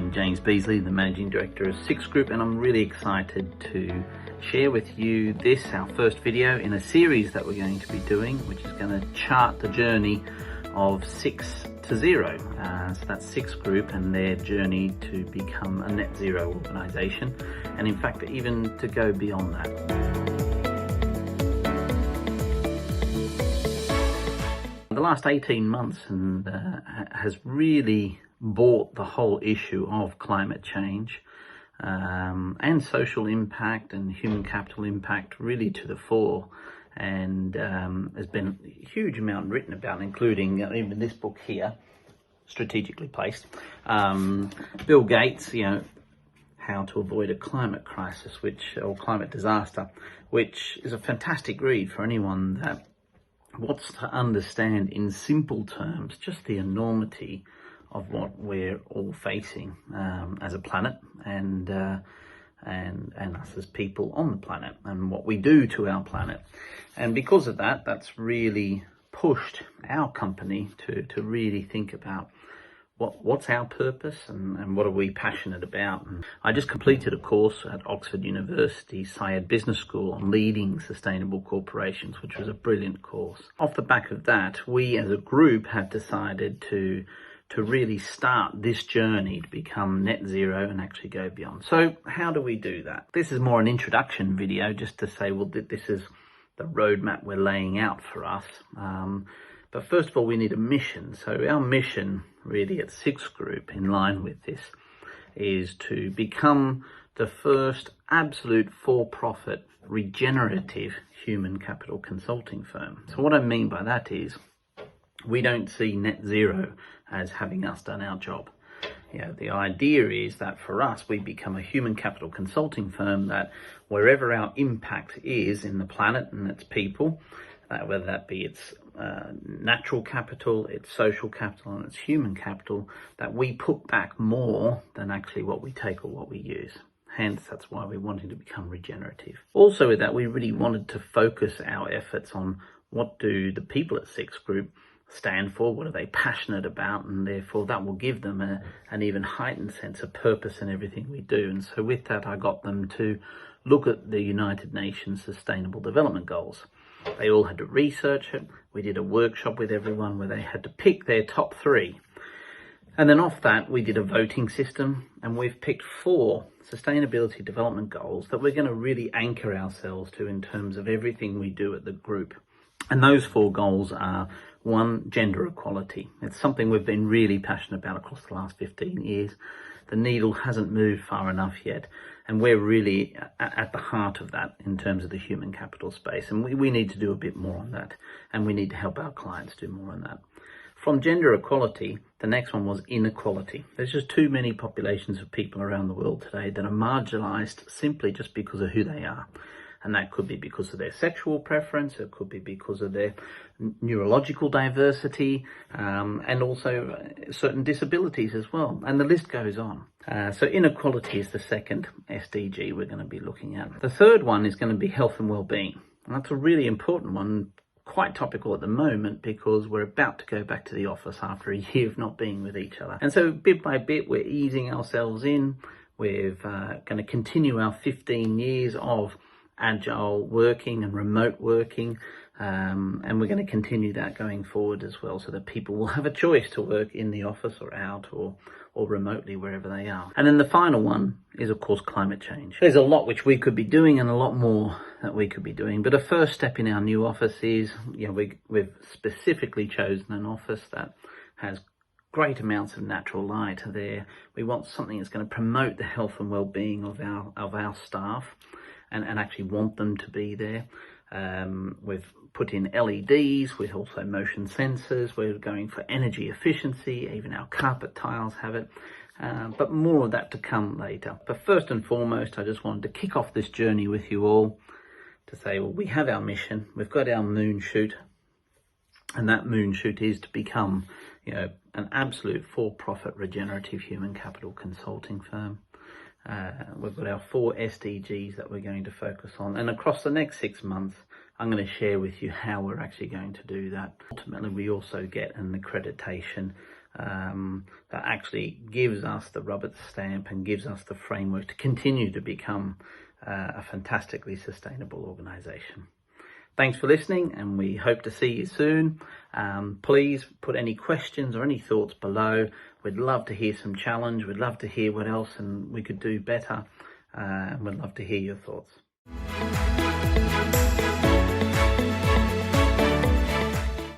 I'm James Beazley, the Managing Director of Six Group, and I'm really excited to share with you this, our first video in a series that we're going to be doing, which is going to chart the journey of 6 to 0. So that's Six Group and their journey to become a net zero organisation, and in fact even to go beyond that. The last 18 months has really brought the whole issue of climate change and social impact and human capital impact really to the fore, and there's been a huge amount written about, including even this book here, strategically placed, Bill Gates, How to Avoid a Climate Crisis, or Climate Disaster, which is a fantastic read for anyone that wants to understand in simple terms just the enormity of what we're all facing as a planet, and us as people on the planet, and what we do to our planet. And because of that, that's really pushed our company to really think about what's our purpose and what are we passionate about. And I just completed a course at Oxford University Syed Business School on leading sustainable corporations, which was a brilliant course. Off the back of that, we as a group have decided to really start this journey to become net zero and actually go beyond. So how do we do that? This is more an introduction video just to say, well, this is the roadmap we're laying out for us. But first of all, we need a mission. So our mission really at Six Group, in line with this, is to become the first absolute for-profit regenerative human capital consulting firm. So what I mean by that is, we don't see net zero as having us done our job. The idea is that for us, we become a human capital consulting firm that wherever our impact is in the planet and its people, whether that be its natural capital, its social capital, and its human capital, that we put back more than actually what we take or what we use. Hence, that's why we wanted to become regenerative. Also with that, we really wanted to focus our efforts on what do the people at Six Group stand for, what are they passionate about, and therefore that will give them an even heightened sense of purpose in everything we do. And so with that, I got them to look at the United Nations Sustainable Development Goals. They all had to research it. We did a workshop with everyone where they had to pick their top 3. And then off that, we did a voting system, and we've picked 4 sustainability development goals that we're going to really anchor ourselves to in terms of everything we do at the group. And those 4 goals are: 1, gender equality. It's something we've been really passionate about across the last 15 years. The needle hasn't moved far enough yet, and we're really at the heart of that in terms of the human capital space. And we need to do a bit more on that, and we need to help our clients do more on that. From gender equality, the next one was inequality. There's just too many populations of people around the world today that are marginalised simply just because of who they are. And that could be because of their sexual preference, it could be because of their neurological diversity, and also certain disabilities as well. And the list goes on. So inequality is the second SDG we're going to be looking at. The third one is going to be health and well-being. And that's a really important one, quite topical at the moment, because we're about to go back to the office after a year of not being with each other. And so bit by bit, we're easing ourselves in. We're going to continue our 15 years of agile working and remote working, and we're going to continue that going forward as well, so that people will have a choice to work in the office or out or remotely, wherever they are. And then the final one is, of course, climate change. There's a lot which we could be doing and a lot more that we could be doing, but a first step in our new office is, we've specifically chosen an office that has great amounts of natural light there. We want something that's going to promote the health and well-being of our staff, and actually want them to be there. We've put in LEDs with also motion sensors. We're going for energy efficiency. Even our carpet tiles have it. But more of that to come later. But first and foremost, I just wanted to kick off this journey with you all to say, well, we have our mission. We've got our moon shoot. And that moon shoot is to become, an absolute for-profit regenerative human capital consulting firm. We've got our 4 SDGs that we're going to focus on, and across the next 6 months I'm going to share with you how we're actually going to do that. Ultimately, we also get an accreditation that actually gives us the rubber stamp and gives us the framework to continue to become a fantastically sustainable organisation. Thanks for listening, and we hope to see you soon. Please put any questions or any thoughts below. We'd love to hear some challenge. We'd love to hear what else and we could do better. We'd love to hear your thoughts.